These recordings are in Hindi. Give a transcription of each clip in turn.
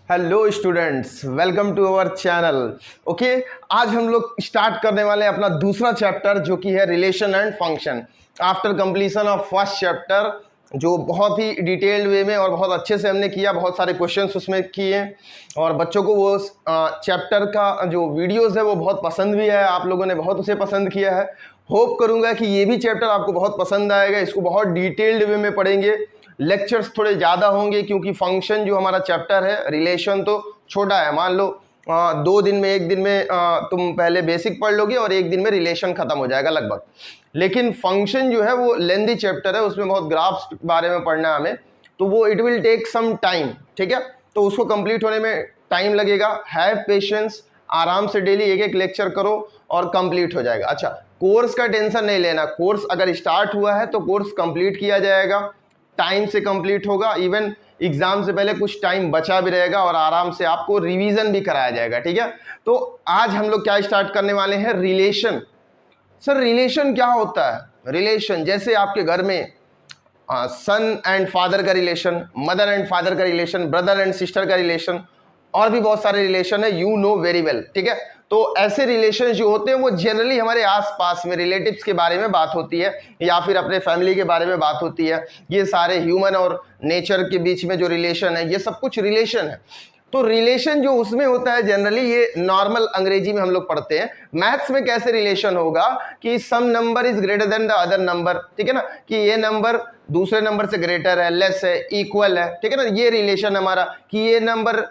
Hello students, welcome to our channel. Okay, आज हम लोग स्टार्ट करने वाले हैं अपना दूसरा चैप्टर जो कि है relation and function. After completion of first chapter, जो बहुत ही डिटेल्ड वे में और बहुत अच्छे से हमने किया, बहुत सारे क्वेश्चंस उसमें किए और बच्चों को वो चैप्टर का जो वीडियोस है वो बहुत पसंद भी है। आप लोगों ने बहुत उसे पसंद किया है। होप करूंगा कि ये भी चैप्टर आपको बहुत पसंद आएगा। इसको बहुत डिटेल्ड वे में पढ़ेंगे। लेक्चर्स थोड़े ज़्यादा होंगे क्योंकि फंक्शन जो हमारा चैप्टर है, रिलेशन तो छोटा है। मान लो 2 दिन में, 1 दिन में तुम पहले बेसिक पढ़ लोगे और 1 दिन में रिलेशन खत्म हो जाएगा लगभग। लेकिन फंक्शन जो है वो लेंदी चैप्टर है, उसमें बहुत ग्राफ्स के बारे में पढ़ना है हमें, तो वो it will take some time. ठीक है, तो उसको कंप्लीट होने में टाइम लगेगा। हैव पेशेंस, आराम से डेली एक एक लेक्चर करो और कंप्लीट हो जाएगा। अच्छा, कोर्स का टेंशन नहीं लेना। कोर्स अगर स्टार्ट हुआ है तो कोर्स कंप्लीट किया जाएगा, टाइम से कंप्लीट होगा। इवन एग्जाम से पहले कुछ टाइम बचा भी रहेगा और आराम से आपको रिवीजन भी कराया जाएगा। ठीक है, तो आज हम लोग क्या स्टार्ट करने वाले हैं, रिलेशन। सर रिलेशन क्या होता है? रिलेशन जैसे आपके घर में सन एंड फादर का रिलेशन, मदर एंड फादर का रिलेशन, ब्रदर एंड सिस्टर का रिलेशन, और भी बहुत सारे रिलेशन है, यू नो वेरी वेल। ठीक है, तो ऐसे रिलेशन जो होते हैं वो जनरली हमारे आसपास में रिलेटिव्स के बारे में बात होती है या फिर अपने फैमिली के बारे में बात होती है। ये सारे ह्यूमन और नेचर के बीच में जो रिलेशन है, ये सब कुछ रिलेशन है। तो रिलेशन जो उसमें होता है जनरली, ये नॉर्मल अंग्रेजी में हम लोग पढ़ते हैं। मैथ्स में कैसे रिलेशन होगा कि some number is greater than the other number. ठीक है ना, कि ये नंबर दूसरे नंबर से ग्रेटर है, लेस है, इक्वल है। ठीक है ना, ये रिलेशन हमारा, कि ये नंबर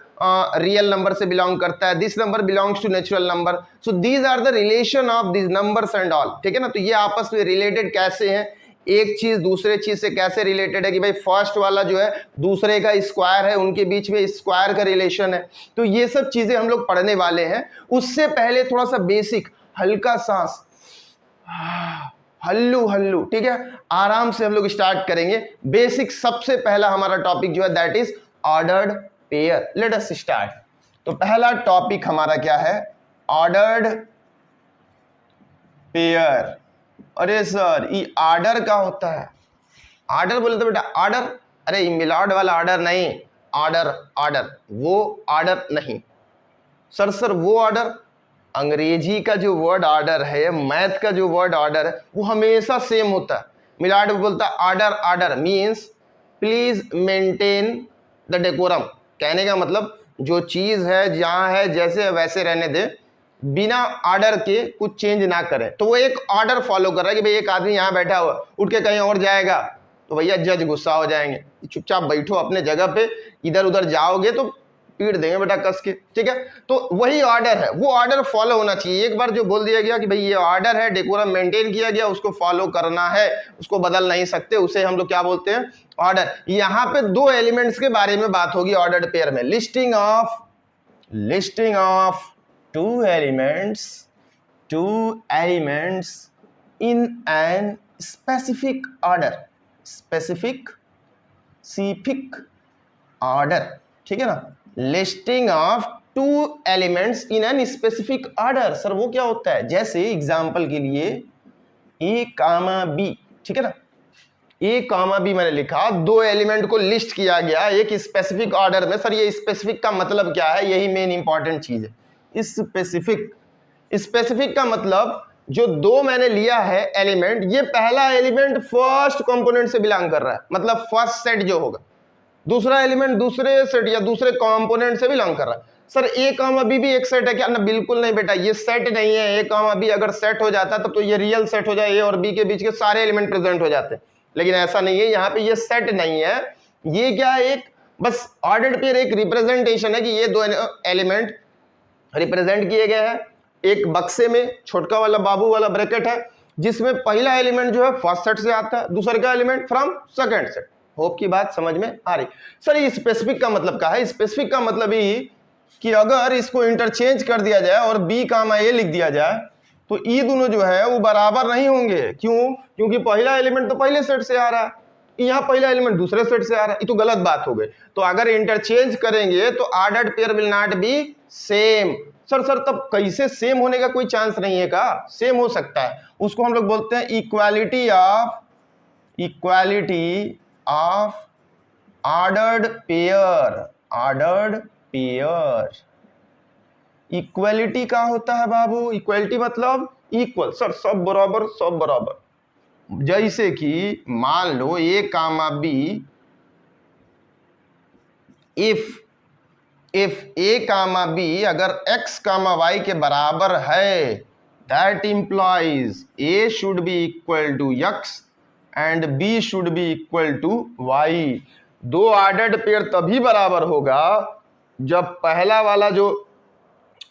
रियल नंबर से बिलोंग करता है, this number belongs to natural number. So these are the relation of this numbers and all. ठीक है ना, तो ये आपस में रिलेटेड कैसे हैं, एक चीज दूसरे चीज से कैसे रिलेटेड है, कि भाई फर्स्ट वाला जो है दूसरे का स्क्वायर है, उनके बीच में स्क्वायर का रिलेशन है। तो ये सब चीजें हम लोग पढ़ने वाले हैं। उससे पहले थोड़ा सा बेसिक, हल्का सांस, हल्लू हल्लू। ठीक है, आराम से हम लोग स्टार्ट करेंगे। बेसिक सबसे पहला हमारा टॉपिक जो है that is ordered pair. Let us start. तो पहला टॉपिक हमारा क्या है, ऑर्डर्ड पेयर। अरे सर ये आर्डर का होता है? आर्डर बोले तो बेटा आर्डर, अरे मिलावट वाला आर्डर नहीं, ऑर्डर, ऑर्डर वो आर्डर नहीं। सर वो ऑर्डर, अंग्रेजी का जो वर्ड ऑर्डर है, मैथ का जो वर्ड ऑर्डर है, वो हमेशा सेम होता है। मिलावट बोलता है order, order means please maintain the decorum. कहने का मतलब जो चीज है जहां है जैसे वैसे रहने दे, बिना ऑर्डर के कुछ चेंज ना करें। तो वो एक ऑर्डर फॉलो कर रहा है कि भाई एक आदमी यहाँ बैठा हुआ उठ के कहीं और जाएगा तो भैया जज गुस्सा हो जाएंगे। चुपचाप बैठो अपने जगह पे, इधर उधर जाओगे तो पीट देंगे बेटा कस के। ठीक है, तो वही ऑर्डर है, वो ऑर्डर फॉलो होना चाहिए। एक बार जो बोल दिया गया कि भाई ये ऑर्डर है, डेकोरम मेंटेन किया गया, उसको फॉलो करना है, उसको बदल नहीं सकते, उसे हम लोग क्या बोलते हैं, ऑर्डर। यहाँ पे 2 एलिमेंट्स के बारे में बात होगी ऑर्डर्ड पेयर में। Listing of two elements in an specific order, specific order। ठीक है ना, listing of 2 elements in an specific order। Sir वो क्या होता है? जैसे एग्जांपल के लिए A, B। ठीक है ना, A, B मैंने लिखा, 2 एलिमेंट को लिस्ट किया गया एक स्पेसिफिक ऑर्डर में। सर ये स्पेसिफिक का मतलब क्या है? यही मेन इंपॉर्टेंट चीज है। स्पेसिफिक का मतलब जो 2 मैंने लिया है एलिमेंट, ये पहला एलिमेंट फर्स्ट कंपोनेंट से बिलोंग कर रहा है, मतलब फर्स्ट सेट जो होगा, दूसरा एलिमेंट दूसरे सेट या दूसरे कंपोनेंट से बिलोंग कर रहा है। सर A, B भी एक सेट है क्या? ना बिल्कुल नहीं बेटा, ये सेट नहीं है। A, B अगर सेट हो जाता तब तो ये रियल सेट हो जाए, A और B के बीच के सारे एलिमेंट प्रेजेंट हो जाते, लेकिन ऐसा नहीं है। यहाँ पे ये सेट नहीं है, ये क्या है, एक बस ऑर्डर्ड पेयर एक रिप्रेजेंटेशन है कि ये 2 एलिमेंट रिप्रेजेंट किए गए हैं एक बक्से में। छोटका वाला बाबू वाला ब्रैकेट है जिसमें पहला एलिमेंट जो है फर्स्ट सेट से आता है, दूसरे का element from second set. Hope की बात समझ में आ रही? सर ये स्पेसिफिक का मतलब क्या है? स्पेसिफिक का मतलब ये कि अगर इसको इंटरचेंज कर दिया जाए और B, A लिख दिया जाए तो ये दोनों जो है वो बराबर नहीं होंगे। क्यों? क्योंकि पहला एलिमेंट तो पहले सेट से आ रहा है, यहाँ पहला एलिमेंट दूसरे सेट से आ रहा है, ये तो गलत बात हो गई। तो अगर इंटरचेंज करेंगे तो ordered pair will not be same. Sir तब कैसे सेम होने का कोई चांस नहीं है का? सेम हो सकता है, उसको हम लोग बोलते हैं equality of ordered pair. Ordered pair. Equality क्या होता है बाबू? इक्वलिटी मतलब इक्वल। सर सब बराबर, सब बराबर। जैसे कि मान लो A comma B, if A comma B अगर x कामा वाई के बराबर है, that implies A should be equal to x and B should be equal to y। दो ऑर्डर्ड पेयर तभी बराबर होगा जब पहला वाला जो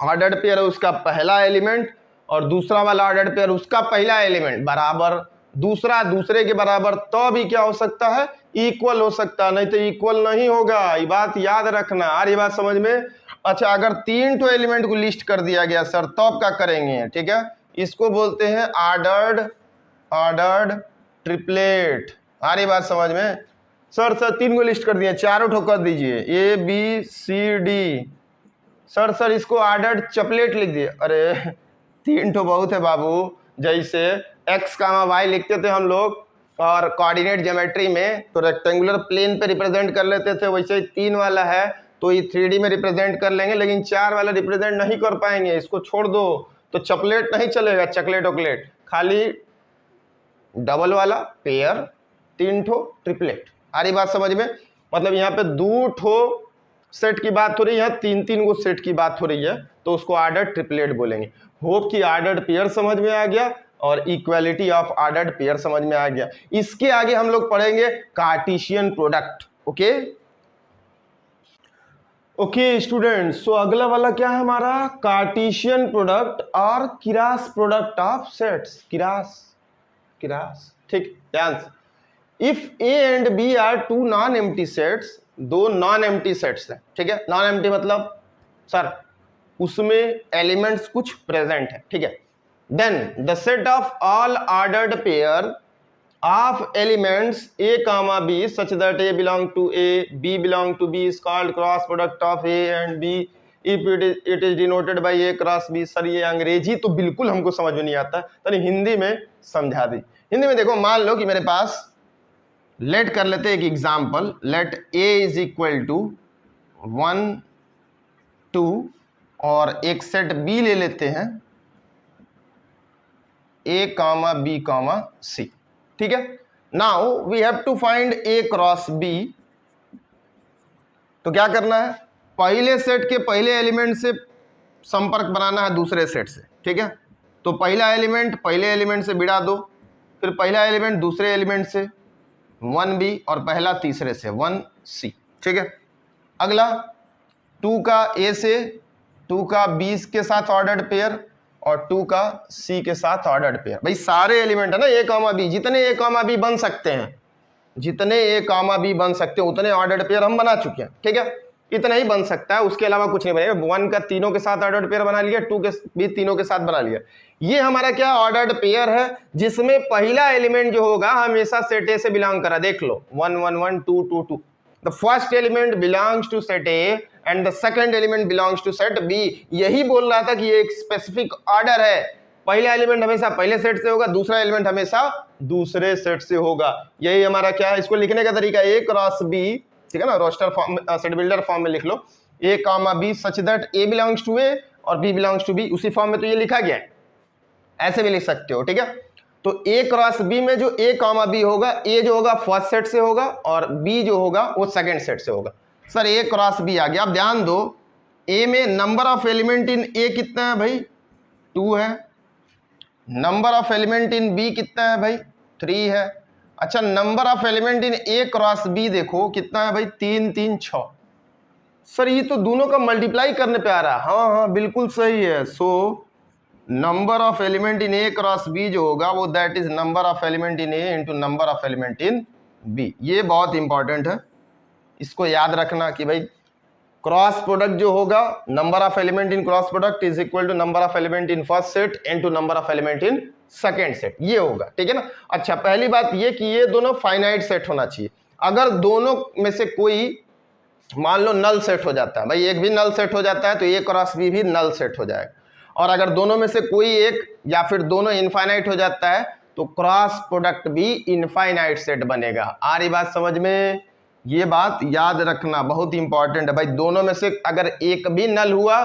ऑर्डर्ड पेयर है उसका पहला एलिमेंट और दूसरा वाला ऑर्डर्ड पेयर उसका पहला एलिमेंट बराबर, दूसरा दूसरे के बराबर, तो भी क्या हो सकता है? इक्वल हो सकता है, नहीं तो इक्वल नहीं होगा। ये बात याद रखना। आ रही बात समझ में? अच्छा, अगर 3 तो एलिमेंट को लिस्ट कर दिया गया सर, तब क्या करेंगे? ठीक है, इसको बोलते हैं ऑर्डर्ड ट्रिपलेट। आ रही बात समझ में? सर 3 को लिस्ट कर दिए, चारों ठो कर दीजिए, A B C D. Sir इसको ऑर्डर्ड चपलेट लिख दिए। अरे 3 तो बहुत है बाबू। जैसे x कामा वाई लिखते थे हम लोग और कोऑर्डिनेट ज्योमेट्री में तो रेक्टेंगुलर प्लेन पे रिप्रेजेंट कर लेते थे, वैसे ही 3 वाला है तो ये 3D में रिप्रेजेंट कर लेंगे, लेकिन 4 वाला रिप्रेजेंट नहीं कर पाएंगे, इसको छोड़ दो। तो चपलेट नहीं चलेगा, चकलेट ओकलेट, खाली डबल वाला पेयर, 3 ठो ट्रिपलेट। आ रही बात समझ में? मतलब यहाँ पे 2 ठो सेट की बात हो रही है, 3 गो सेट की बात हो रही है, तो उसको ऑर्डर्ड ट्रिपलेट बोलेंगे। होप कि ऑर्डर्ड पेयर समझ में आ गया और इक्वालिटी ऑफ ऑर्डर्ड पेयर समझ में आ गया। इसके आगे हम लोग पढ़ेंगे Cartesian product. Okay students, so अगला वाला क्या है हमारा? कार्टेशियन प्रोडक्ट और cross product of sets. Cross, ठीक, ध्यान से। If A and B are 2 non empty sets, 2 non empty sets हैं, ठीक है। नॉन एम्प्टी मतलब सर उसमें एलिमेंट्स कुछ प्रेजेंट है, ठीक है। Then the set of all ordered pair of elements a comma b such that a belong to a, b belong to b is called cross product of a and b if it is denoted by a cross b। Sir ये अंग्रेजी तो बिल्कुल हमको समझ में नहीं आता, तो हिंदी में समझा दी। हिंदी में देखो, मान लो कि मेरे पास लेट कर लेते एक example, let a is equal to 1 2 और एक सेट b ले लेते हैं a comma b comma c, ठीक है। Now we have to find a cross b। तो क्या करना है? पहले सेट के पहले एलिमेंट से संपर्क बनाना है दूसरे सेट से, ठीक है। तो पहला एलिमेंट पहले एलिमेंट से भिड़ा दो, फिर पहला एलिमेंट दूसरे एलिमेंट से 1b और पहला तीसरे से 1c, ठीक है। अगला 2 का a से, 2 का b के साथ ऑर्डर्ड पेयर और 2 का c के साथ ऑर्डर्ड पेयर। भाई सारे एलिमेंट है ना a कामा b, जितने a कामा b बन सकते हैं, जितने a कामा b बन सकते हैं उतने ऑर्डर्ड पेयर हम बना चुके हैं, ठीक है। इतना ही बन सकता है, उसके अलावा कुछ नहीं बनेगा। 1 का तीनों के साथ ऑर्डर्ड पेयर बना लिया, 2 के भी तीनों के साथ बना लिया। ये हमारा क्या ऑर्डर्ड पेयर है, जिसमें पहला एलिमेंट जो होगा हमेशा सेट ए से बिलोंग करा। देख लो 1 1 1 2 2 2। The first element belongs to set A and the second element belongs to set B. यही बोल रहा था कि ये एक स्पेसिफिक ऑर्डर है। पहला एलिमेंट हमेशा पहले सेट से होगा, दूसरा एलिमेंट हमेशा दूसरे सेट से होगा। यही हमारा क्या है, इसको लिखने का तरीका ए क्रॉस बी, ठीक है ना, roster form, set builder form में लिख लो a comma b such that a belongs to a और b बिलोंग्स टू b। उसी फॉर्म में तो ये लिखा गया है, ऐसे भी लिख सकते हो, ठीक है। तो a क्रॉस b में जो a कामा b होगा, a जो होगा फर्स्ट सेट से होगा और b जो होगा वो सेकंड सेट से होगा। सर a क्रॉस b आ गया। अब ध्यान दो, a में number of element in a कितना है भाई? 2 है। Number of element in b कितना है भाई? 3 है। अच्छा, number of element in a cross b देखो कितना है भाई? 3 3 6। सर ये तो दोनों का मल्टीप्लाई करने पे आ रहा है। हाँ बिल्कुल सही है। So number of element in a cross b जो होगा वो that is number of element in a into number of element in b। ये बहुत इंपॉर्टेंट है, इसको याद रखना कि भाई क्रॉस प्रोडक्ट जो होगा, number of element in cross product is equal to number of element in first set into number of element in second set, ये होगा, ठीक है ना। अच्छा, पहली बात ये कि ये दोनों फाइनाइट सेट होना चाहिए। अगर दोनों में से कोई मान लो नल सेट हो जाता है, भाई एक भी नल सेट हो जाता है तो a क्रॉस b भी नल सेट हो जाएगा। और अगर दोनों में से कोई एक या फिर दोनों इनफाइनाइट हो जाता है तो क्रॉस प्रोडक्ट भी इनफाइनाइट सेट बनेगा। आ रही बात समझ में? ये बात याद रखना, बहुत इंपॉर्टेंट है भाई। दोनों में से अगर एक भी नल हुआ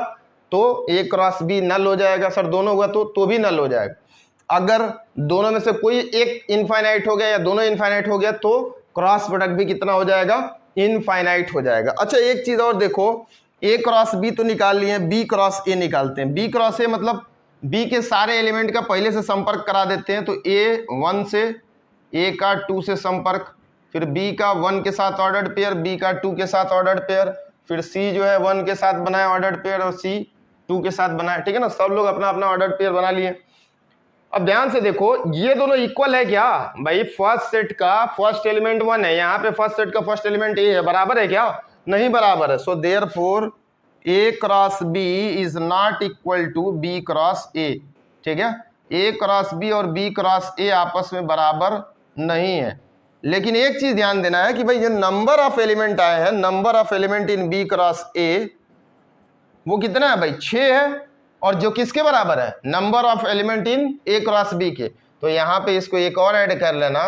तो ए क्रॉस बी नल हो जाएगा। सर दोनों हुआ तो भी नल हो जाएगा। अगर दोनों में से कोई एक इनफाइनाइट हो गया या दोनों इनफाइनाइट हो गया तो क्रॉस प्रोडक्ट भी कितना हो जाएगा, इनफाइनाइट हो जाएगा। अच्छा एक चीज और देखो, ए क्रॉस बी तो निकाल लिए, बी क्रॉस ए निकालते हैं। बी क्रॉस ए मतलब बी के सारे एलिमेंट का पहले से संपर्क करा देते हैं। तो ए 1 से, ए का 2 से संपर्क, फिर बी का 1 के साथ ऑर्डर्ड पेयर, बी का 2 के साथ ऑर्डर्ड पेयर, फिर सी जो है 1 के साथ बनाए ऑर्डर्ड पेयर और सी 2 के साथ बनाए। ठीक है ना, सब लोग अपना अपना ऑर्डर्ड पेयर बना लिए। अब ध्यान से देखो, ये दोनों इक्वल है क्या भाई? फर्स्ट सेट का फर्स्ट एलिमेंट 1 है, यहाँ पे फर्स्ट सेट का फर्स्ट एलिमेंट ए है, बराबर है क्या? नहीं बराबर है। So therefore A cross B is not equal to B cross A. ठीक है, ए क्रॉस बी और बी क्रॉस ए आपस में बराबर नहीं है। लेकिन एक चीज ध्यान देना है कि भाई जो नंबर ऑफ एलिमेंट आए हैं, number of element in B cross A वो कितना है भाई? 6 है। और जो किसके बराबर है? Number of element in A cross B के। तो यहाँ पे इसको एक और ऐड कर लेना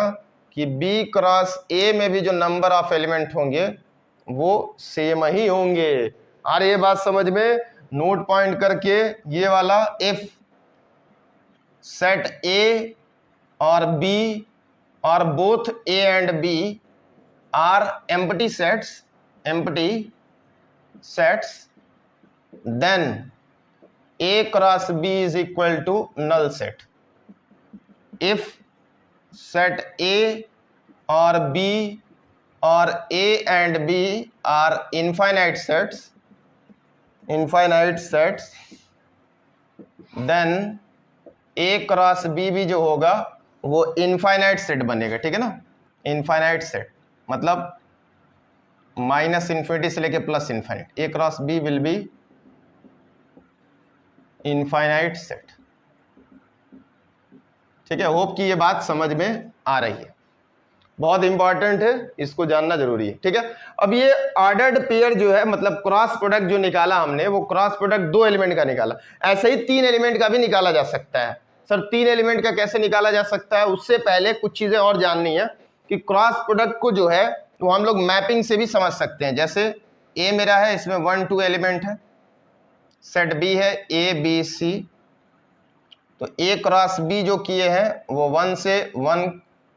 कि बी क्रॉस ए में भी जो नंबर ऑफ एलिमेंट होंगे वो सेम ही होंगे। और ये बात समझ में, नोट पॉइंट करके ये वाला इफ सेट ए और बी और both A and B are empty sets, then A cross B is equal to null set. If set A or B or A and B are infinite sets, then A cross B भी जो होगा वो इनफाइनाइट सेट बनेगा। ठीक है ना, इनफाइनाइट सेट मतलब माइनस इन्फिनिटी से लेके plus infinite. A cross B will be infinite set. ठीक है, होप कि ये बात समझ में आ रही है, बहुत इंपॉर्टेंट है, इसको जानना जरूरी है। ठीक है, अब ये ऑर्डर्ड पेयर जो है मतलब क्रॉस प्रोडक्ट जो निकाला हमने, वो क्रॉस प्रोडक्ट 2 एलिमेंट का निकाला। ऐसे ही 3 एलिमेंट का भी निकाला जा सकता है। सर 3 एलिमेंट का कैसे निकाला जा सकता है? उससे पहले कुछ चीजें और जाननी है कि क्रॉस प्रोडक्ट को जो है तो हम लोग मैपिंग से भी समझ सकते हैं। जैसे ए मेरा है, इसमें 1 2 एलिमेंट है, सेट बी है ए बी सी, तो ए क्रॉस बी जो किए हैं वो 1 से 1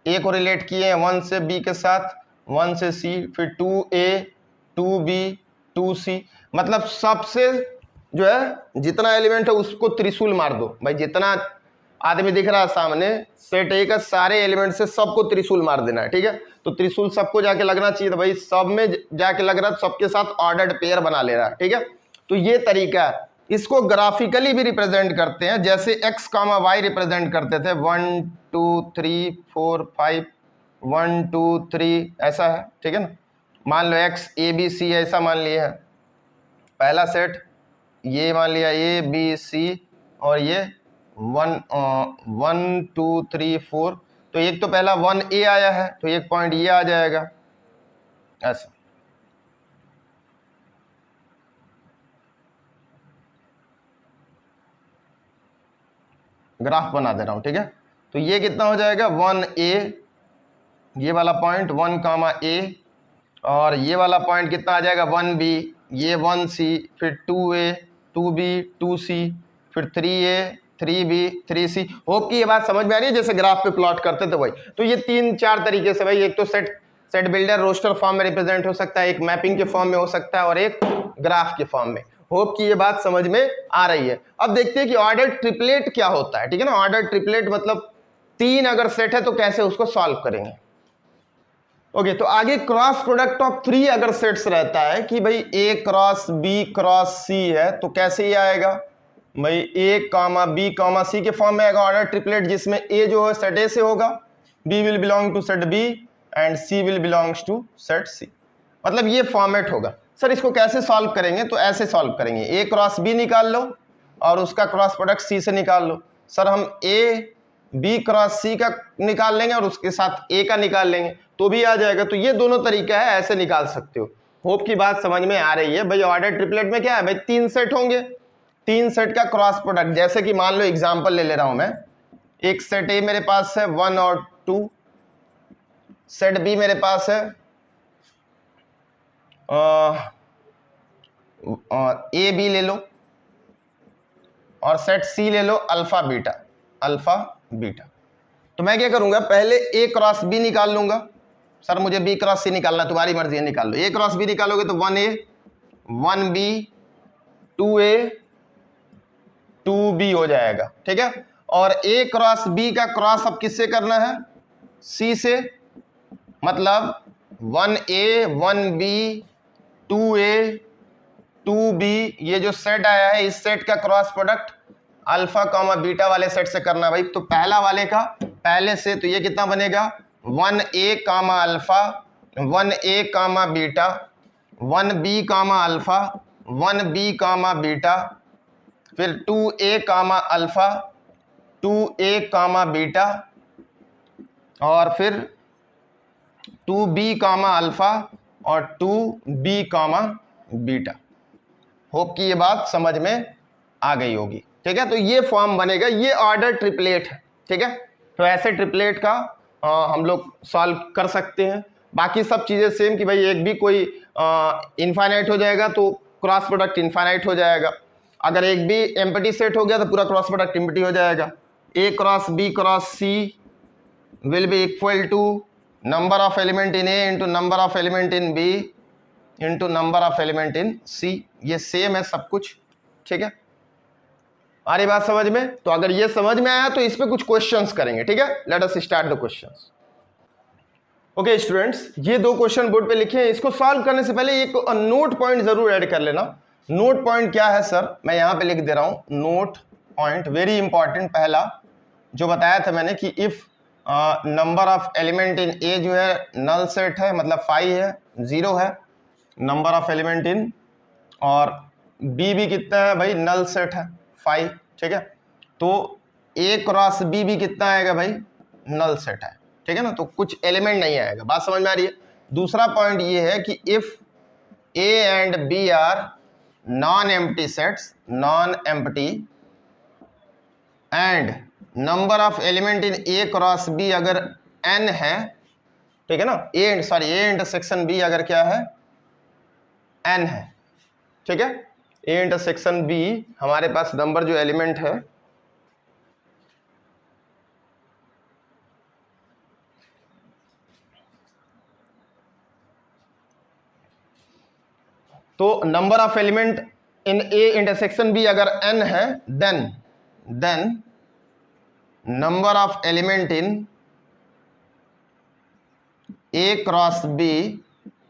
ए को रिलेट किए हैं 1 से बी के साथ, 1 से सी, फिर 2A 2B 2C, मतलब सबसे जो है जितना एलिमेंट है उसको त्रिशूल मार दो भाई। जितना आदमी दिख रहा है सामने, सेट ए का सारे एलिमेंट से सबको त्रिशूल मार देना है। ठीक है, तो त्रिशूल सबको जाके लगना चाहिए, तो भाई सब में जाके लग रहा है, सबके साथ ऑर्डर्ड पेयर बना ले रहा है। ठीक है, तो ये तरीका है। इसको ग्राफिकली भी रिप्रेजेंट करते हैं, जैसे x, y रिप्रेजेंट करते थे 1 2 3 4 5 1 2 3 ऐसा है। ठीक है ना, मान लो x A B C ऐसा मान लिया है, पहला सेट ये मान लिया A B C और ये 1 2 3 4, तो एक तो पहला 1A आया है तो एक पॉइंट ये आ जाएगा ऐसा। ग्राफ बना दे रहा हूं। ठीक है, तो ये कितना हो जाएगा 1A, ये वाला पॉइंट 1 A, और ये वाला पॉइंट कितना आ जाएगा 1B, ये 1C, फिर 2A 2B 2C, फिर 3A 3B 3C। होप कि ये बात समझ में आ रही है, जैसे ग्राफ पे प्लॉट करते थे वही। तो ये 3-4 तरीके से भाई, एक तो सेट बिल्डर रोस्टर फॉर्म में रिप्रेजेंट हो सकता है, एक मैपिंग के फॉर्म में हो सकता है और एक ग्राफ के फॉर्म में। होप कि ये बात समझ में आ रही है। अब देखते हैं कि ऑर्डर ट्रिपलेट क्या होता है। ठीक है ना, ऑर्डर ट्रिपलेट मतलब 3 अगर सेट है तो कैसे उसको सॉल्व करेंगे। ओके, तो आगे क्रॉस प्रोडक्ट ऑफ 3 अगर सेट्स रहता है कि भाई A cross B cross C है, तो कैसे ये आएगा भाई? A, B, C के फॉर्म में आएगा ऑर्डर ट्रिपलेट, जिसमें A जो है सेट A से होगा, B will belong to set B and C will belongs to set C। मतलब ये फॉर्मेट होगा। सर इसको कैसे सॉल्व करेंगे? तो ऐसे सॉल्व करेंगे, A क्रॉस B निकाल लो और उसका क्रॉस प्रोडक्ट C से निकाल लो। सर हम A B क्रॉस C का निकाल लेंगे और उसके साथ A का निकाल लेंगे तो भी आ जाएगा। तो ये दोनों तरीका है, ऐसे निकाल सकते हो। होप की बात समझ में आ रही है भाई। ऑर्डर ट्रिपलेट में क्या है भाई, 3 सेट होंगे, 3 सेट का क्रॉस प्रोडक्ट। जैसे कि मान लो एग्जांपल ले रहा हूं मैं, एक सेट A मेरे पास है 1 और 2, सेट B मेरे पास है ए बी ले लो और सेट सी ले लो अल्फा बीटा, अल्फा बीटा। तो मैं क्या करूंगा, पहले ए क्रॉस बी निकाल लूंगा। सर मुझे बी क्रॉस सी निकालना, तुम्हारी मर्जी है, निकाल लो। ए क्रॉस बी निकालोगे तो 1A 1B 2A 2B हो जाएगा, ठीक है। और ए क्रॉस बी का क्रॉस अब किससे करना है, सी से, मतलब 1A 1B 2A 2B, ये जो सेट आया है इस सेट का cross product alpha comma beta वाले सेट से करना भाई। तो पहला वाले का पहले से, तो ये कितना बनेगा 1A कामा अल्फा 1A कामा बीटा 1B कामा अल्फा 1B कामा बीटा, फिर 2A कामा अल्फा 2A कामा बीटा, और फिर 2B कामा अल्फा और 2B कामा बीटा। होप कि ये बात समझ में आ गई होगी, ठीक है। तो ये फॉर्म बनेगा, ये ऑर्डर ट्रिपलेट है, ठीक है। तो ऐसे ट्रिपलेट का हम लोग सॉल्व कर सकते हैं। बाकी सब चीज़ें सेम कि भाई एक भी कोई इनफाइनाइट हो जाएगा तो क्रॉस प्रोडक्ट इनफाइनाइट हो जाएगा। अगर एक भी एम्प्टी सेट हो गया तो पूरा क्रॉस प्रोडक्ट एम्प्टी हो जाएगा। A cross B cross C will be equal to number of element in A into number of element in B into number of element in C. ये सेम है सब कुछ, ठीक है। आ रही बात समझ में? तो अगर ये समझ में आया तो इस पे कुछ क्वेश्चंस करेंगे, ठीक है। Let us start the questions. Okay students, ये दो क्वेश्चन बोर्ड पे लिखे हैं। इसको सॉल्व करने से पहले एक नोट पॉइंट जरूर ऐड कर लेना। नोट पॉइंट क्या है सर, मैं यहां पे लिख दे रहा हूं। नोट पॉइंट वेरी इंपॉर्टेंट, पहला जो बताया था मैंने कि if number of element in A जो है नल सेट है, मतलब 5 है, 0 है नंबर ऑफ एलिमेंट इन, और बी भी कितना है भाई, नल सेट है 5, ठीक है। तो ए क्रॉस बी भी कितना आएगा भाई, नल सेट है, ठीक है ना। तो कुछ एलिमेंट नहीं आएगा, बात समझ में आ रही है। दूसरा पॉइंट ये है कि if A and B are non empty sets, non empty, and number of element in A cross B अगर n है, ठीक है ना, ए इंटरसेक्शन बी अगर क्या है, n है, ठीक है। ए इंटरसेक्शन बी हमारे पास नंबर जो एलिमेंट है तो number of element in A intersection B अगर n है, then number of element in A cross B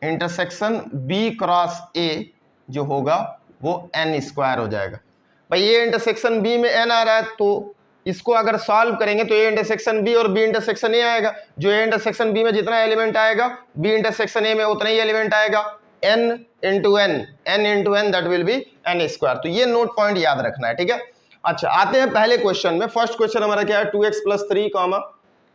intersection B cross A जो होगा वो n स्क्वायर हो जाएगा। भाई ए इंटरसेक्शन बी में n आ रहा है तो इसको अगर सॉल्व करेंगे तो ए इंटरसेक्शन बी और बी इंटरसेक्शन ए आएगा। जो ए इंटरसेक्शन बी में जितना एलिमेंट आएगा बी इंटरसेक्शन ए में उतना ही एलिमेंट आएगा, n into n that will B n square. तो ये नोट पॉइंट याद रखना है, ठीक है। अच्छा, आते हैं पहले क्वेश्चन में। फर्स्ट क्वेश्चन हमारा क्या है, 2x plus 3 comma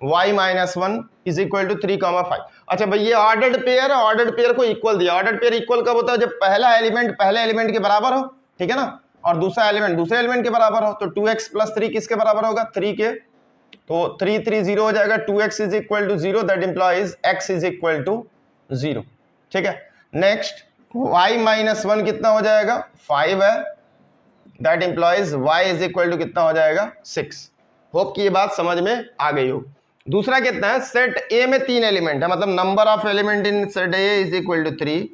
y minus 1 is equal to 3 comma 5। अच्छा भाई, ये ऑर्डर्ड पेयर है, ऑर्डर्ड पेयर को इक्वल दिया। ऑर्डर्ड पेयर इक्वल कब होता है, जब पहला एलिमेंट पहले एलिमेंट के बराबर हो, ठीक है ना, और दूसरा एलिमेंट दूसरे एलिमेंट के बराबर हो। तो 2x प्लस 3 किसके बराबर होगा, 3 के। तो 3 3 0 हो जाएगा। 2x is equal to 0 that implies x is equal to 0, ठीक है। नेक्स्ट y माइनस 1 कितना हो जाएगा, 5 है, that implies y is equal to कितना हो जाएगा, 6। होप कि ये बात समझ में आ गई हो। दूसरा कितना है, सेट ए में 3 एलिमेंट है, मतलब number of element in set A is equal to 3।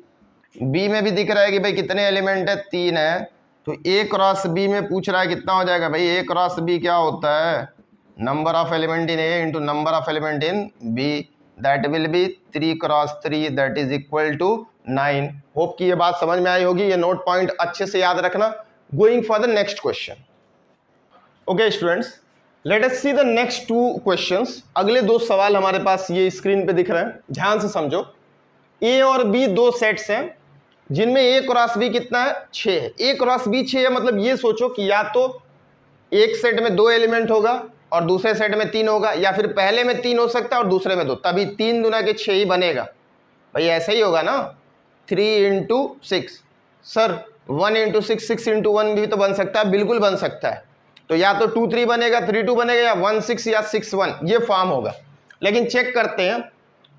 B में भी दिख रहा है कि भाई कितने एलिमेंट है, 3 है। तो ए क्रॉस बी में पूछ रहा है कितना हो जाएगा भाई, ए क्रॉस बी क्या होता है, number of element in A into number of element in B, that will be 3 cross 3 that is equal to 9। Hope कि ये बात समझ में आई होगी। ये नोट पॉइंट अच्छे से याद रखना। Going for the next question. Okay students, let us see the next 2 questions. अगले 2 सवाल हमारे पास ये स्क्रीन पे दिख रहे हैं, ध्यान से समझो। ए और बी 2 सेट्स हैं जिनमें ए क्रॉस बी कितना है, 6 है। ए क्रॉस बी 6 है, मतलब ये सोचो कि या तो एक सेट में 2 एलिमेंट होगा और दूसरे सेट में 3 होगा, या फिर पहले में 3 हो सकता है और दूसरे में 2, तभी 3 दूना के 6 ही बनेगा। भाई ऐसे ही होगा ना, 3 इंटू 6। सर 1 इंटू 6, 6 इंटू 1 भी तो बन सकता है, बिल्कुल बन सकता है। तो या तो 2 3 बनेगा, 3 2 बनेगा, या 1 6 या 6 1, ये फॉर्म होगा। लेकिन चेक करते हैं,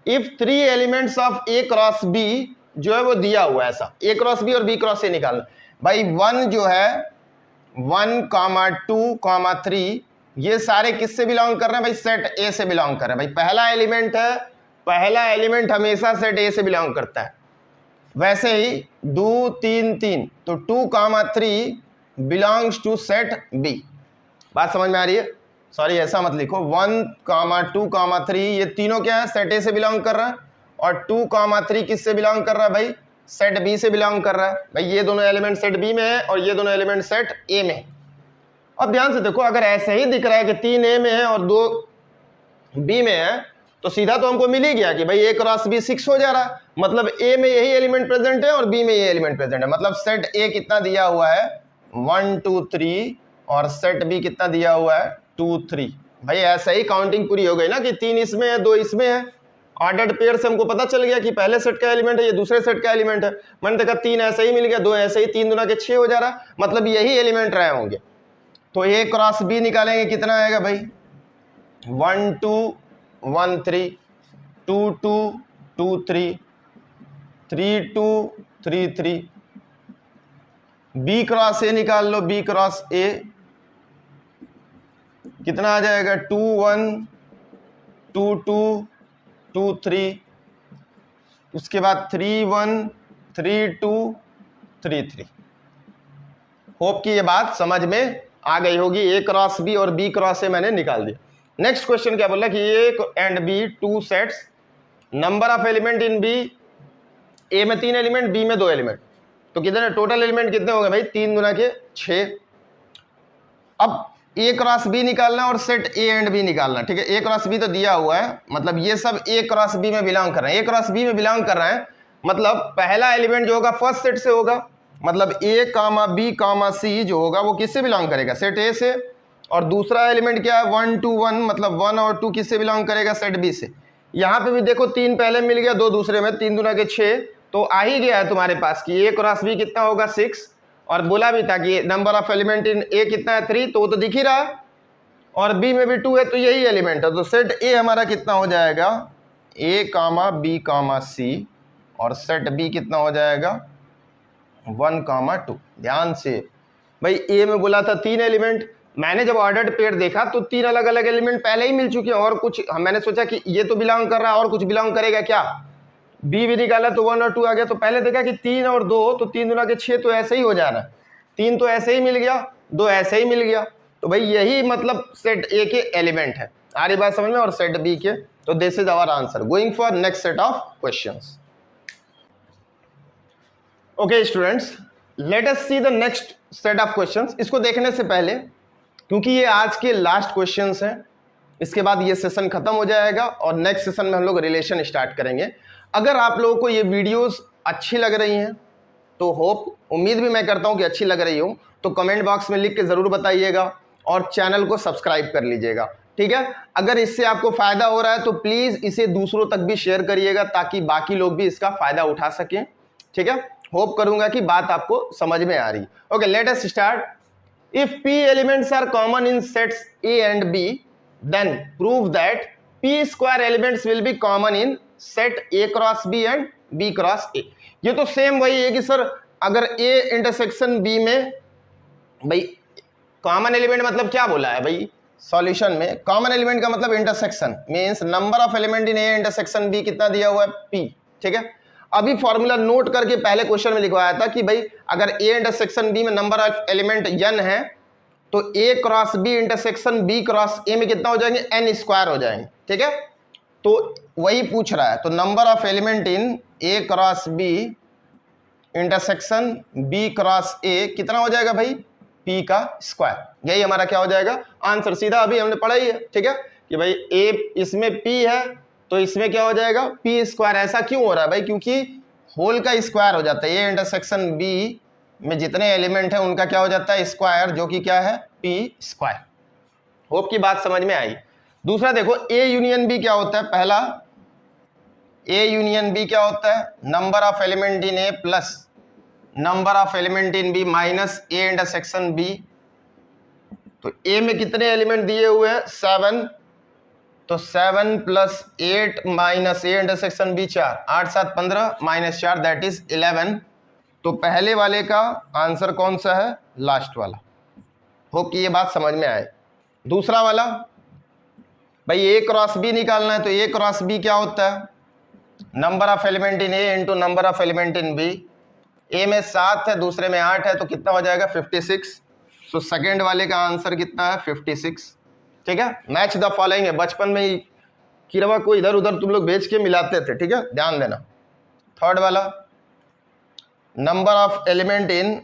if 3 elements of A cross B जो है वो दिया हुआ है ऐसा, ए क्रॉस बी और बी क्रॉस ए निकालना। भाई 1 जो है 1, 2, 3 ये सारे किससे बिलोंग कर रहे हैं भाई? सेट ए से बिलोंग कर रहे हैं भाई। पहला एलिमेंट है, पहला एलिमेंट हमेशा सेट ए से बिलोंग करता है। वैसे ही 2, 3, 3 तो 2, 3 बिलोंग्स टू सेट बी। बात समझ में आ रही है? सॉरी ऐसा मत लिखो, 1, 2, 3 ये तीनों क्या है? सेट ए से बिलोंग कर रहा है। और 2, 3 किससे बिलोंग कर रहा है भाई? सेट बी से बिलोंग कर रहा है भाई। ये दोनों एलिमेंट सेट बी में है और ये दोनों एलिमेंट सेट ए में है। अब ध्यान से देखो, अगर ऐसे ही दिख रहा है कि 3 ए में है और 2 बी में है तो सीधा तो हमको मिल ही गया कि भाई ए क्रॉस बी 6 हो जा रहा है। मतलब ए में यही एलिमेंट प्रेजेंट है और बी में ये एलिमेंट प्रेजेंट है। मतलब सेट ए कितना दिया हुआ है? 1, 2, 3 और सेट बी कितना दिया हुआ है? 2, 3। भाई ऐसा ही काउंटिंग पूरी हो गई ना कि 3 इसमें है 2 इसमें है। ऑर्डर्ड पेयर से हमको पता चल गया कि पहले सेट का एलिमेंट है, ये दूसरे सेट का एलिमेंट है। मैंने देखा 3 ऐसे ही मिल गया, 2 ऐसे ही, 3 दूना के 6 हो जा रहा। मतलब यही एलिमेंट रहे होंगे। तो ए क्रॉस बी निकालेंगे, कितना आएगा भाई? 1, 2, 1, 3, 2, 2, 2, 3, 3, 2, 3, 3। बी क्रॉस ए निकाल लो, बी क्रॉस ए कितना आ जाएगा? 2, 1, 2, 2, 2, 3। उसके बाद 3, 1, 3, 2, 3, 3। होप कि ये बात समझ में आ गई होगी। ए क्रॉस बी और बी क्रॉस ए मैंने निकाल दिया। नेक्स्ट क्वेश्चन क्या बोला कि A and B 2 sets, number of element in B, A में 3 एलिमेंट, बी में 2 एलिमेंट, तो कितने टोटल एलिमेंट कितने हो गए भाई? 3 दूना के 6। अब ए क्रॉस बी निकालना और सेट ए एंड बी निकालना। ठीक है, ए क्रॉस बी तो दिया हुआ है, मतलब ये सब ए क्रॉस बी में बिलोंग कर रहे हैं। ए क्रॉस बी में बिलोंग कर रहे हैं मतलब पहला एलिमेंट जो होगा फर्स्ट सेट से होगा। मतलब ए कामा बी कामा सी जो होगा वो किससे बिलोंग करेगा? सेट ए से। और दूसरा एलिमेंट क्या है? 1, 2, 1 मतलब 1 और 2 किससे बिलोंग करेगा? सेट बी से। यहाँ पे भी देखो 3 पहले मिल गया, 2 दूसरे में, 3 दूना के 6 तो आ ही गया है तुम्हारे पास कि ए क्रॉस बी कितना होगा? 6। और बोला भी था कि नंबर ऑफ एलिमेंट इन ए कितना है? 3, तो वो तो दिख ही रहा है। और बी में भी 2 है तो यही एलिमेंट है। तो सेट ए हमारा कितना हो जाएगा? ए कामा बी कामा सी। और सेट बी कितना हो जाएगा? 1, 2। ध्यान से भाई, ए में बोला था 3 एलिमेंट, मैंने जब ऑर्डर्ड पेयर देखा तो 3 अलग अलग एलिमेंट पहले ही मिल चुके हैं। और कुछ मैंने सोचा कि ये तो बिलोंग कर रहा है और कुछ बिलोंग करेगा क्या? बी भी निकाला तो 1 और 2 आ गया। तो पहले देखा कि 3 और 2 तो 3 दूना के 6 तो ऐसे ही हो जा रहा है। 3 तो ऐसे ही मिल गया, 2 ऐसे ही मिल गया। तो भाई यही मतलब सेट ए के एलिमेंट है। आ रही बात समझ में? और सेट बी के। तो this is our answer. Going for next set of questions. Okay students, let us see the next set of questions. इसको देखने से पहले, क्योंकि ये आज के लास्ट क्वेश्चंस हैं, इसके बाद ये सेशन खत्म हो जाएगा और नेक्स्ट सेशन में हम लोग रिलेशन स्टार्ट करेंगे। अगर आप लोगों को ये वीडियोस अच्छी लग रही हैं तो होप, उम्मीद भी मैं करता हूं कि अच्छी लग रही हो, तो कमेंट बॉक्स में लिख के ज़रूर बताइएगा और चैनल को सब्सक्राइब कर लीजिएगा। ठीक है, अगर इससे आपको फ़ायदा हो रहा है तो प्लीज़ इसे दूसरों तक भी शेयर करिएगा ताकि बाकी लोग भी इसका फ़ायदा उठा सकें। ठीक है, होप करूंगा कि बात आपको समझ में आ रही। Okay, let us start. If p elements are common in sets a and b, then prove that p square elements will be common in set a cross b and b cross a। ये तो सेम वही है कि सर अगर a इंटरसेक्शन b में, भाई कॉमन एलिमेंट मतलब क्या बोला है भाई सॉल्यूशन में? कॉमन एलिमेंट का मतलब intersection, means number of element in a intersection b कितना दिया हुआ है? p। ठीक है, अभी फॉर्मूला नोट करके पहले क्वेश्चन में लिखवाया था कि भाई अगर a इंटरसेक्शन b में नंबर ऑफ एलिमेंट n है तो a cross b intersection b cross a में कितना हो जाएंगे? n स्क्वायर हो जाएंगे। ठीक है, तो वही पूछ रहा है। तो number of element in a cross b intersection b cross a कितना हो जाएगा भाई? p का स्क्वायर। यही हमारा क्या हो जाएगा? आंसर। सीधा अभी हमने पढ़ा ही है। ठीक है, कि भाई a इसमें p है तो इसमें क्या हो जाएगा? p square. ऐसा क्यों हो रहा है भाई? क्योंकि होल का स्क्वायर हो जाता है। ये इंटरसेक्शन b में जितने एलिमेंट हैं उनका क्या हो जाता है? स्क्वायर, जो कि क्या है? p square. होप की बात समझ में आई। दूसरा देखो, a यूनियन b क्या होता है? पहला a यूनियन b क्या होता है? Number of element in a plus number of element in b minus a intersection b। तो a में कितने एलिमेंट दिए हुए हैं? 7 तो 7 plus 8 minus A intersection B 4, 8 7 15 minus 4 that is 11। तो पहले वाले का आंसर कौन सा है? लास्ट वाला। होप कि ये बात समझ में आए। दूसरा वाला भाई ए क्रॉस बी निकालना है, तो ए क्रॉस बी क्या होता है? Number of element in A into number of element in B. A में 7 है, दूसरे में 8 है, तो कितना हो जाएगा? 56। सो सेकेंड वाले का आंसर कितना है? 56। ठीक है, मैच द फॉलोइंग है। बचपन में ही किरवा को इधर उधर तुम लोग भेज के मिलाते थे, ठीक है, ध्यान देना। थर्ड वाला number of element in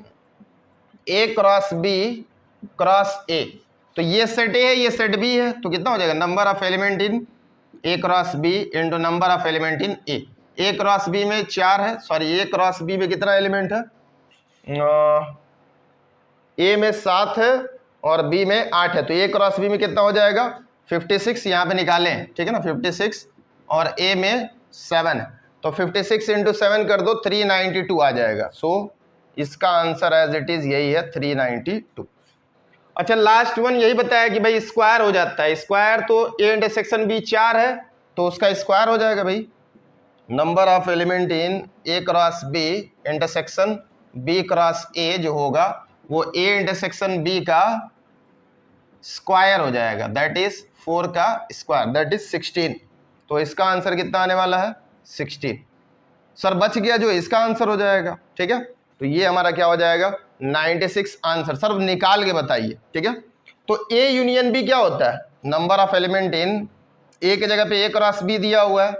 A cross B cross A, तो ये सेट ए है, ये सेट बी है, तो कितना हो जाएगा? Number of element in A cross B into number of element in A. A cross B में 4 है, सॉरी ए क्रॉस बी में कितना एलिमेंट है? ए में 7 है और बी में 8 है, तो ए क्रॉस बी में कितना हो जाएगा? 56 यहाँ पे निकालें, ठीक है ना, 56 और ए में 7 है, तो 56 इंटू 7 कर दो, 392 आ जाएगा। सो इसका आंसर एज इट इज यही है, 392। अच्छा, लास्ट वन यही बताया कि भाई स्क्वायर हो जाता है। स्क्वायर तो ए इंटरसेक्शन बी 4 है, तो उसका स्क्वायर हो जाएगा भाई। Number of element in A cross B intersection B cross A जो होगा वो ए इंटरसेक्शन बी का स्क्वायर हो जाएगा, दैट इज 4 का स्क्वायर, दैट इज 16। तो इसका आंसर कितना आने वाला है? 16। सर बच गया जो इसका आंसर हो जाएगा, ठीक है, तो ये हमारा क्या हो जाएगा? 96 आंसर। सर निकाल के बताइए, ठीक है। तो ए यूनियन बी क्या होता है? नंबर ऑफ एलिमेंट इन ए के जगह पे ए क्रॉस बी दिया हुआ है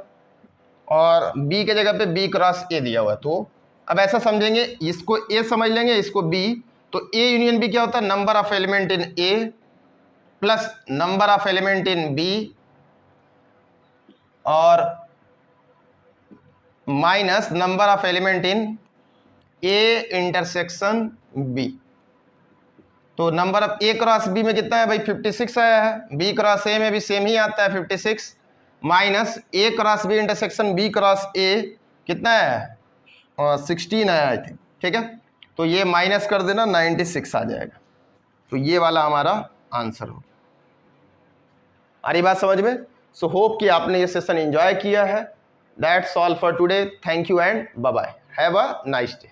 और बी के जगह पे बी क्रॉस ए दिया हुआ है, तो अब ऐसा समझेंगे, इसको ए समझ लेंगे, इसको बी। तो ए यूनियन बी क्या होता है? Number of element in A plus number of element in B और minus number of element in A intersection B. तो number of A cross B में कितना है भाई? 56 आया है, बी क्रॉस ए में भी सेम ही आता है 56, minus A cross B intersection B cross A कितना है? 16 आया आई थिंक, ठीक है। तो ये माइनस कर देना, 96 आ जाएगा। तो ये वाला हमारा आंसर होगा। आ रही बात समझ में? सो होप कि आपने ये सेशन एंजॉय किया है। That's all for today. Thank you and bye bye. Have a nice day.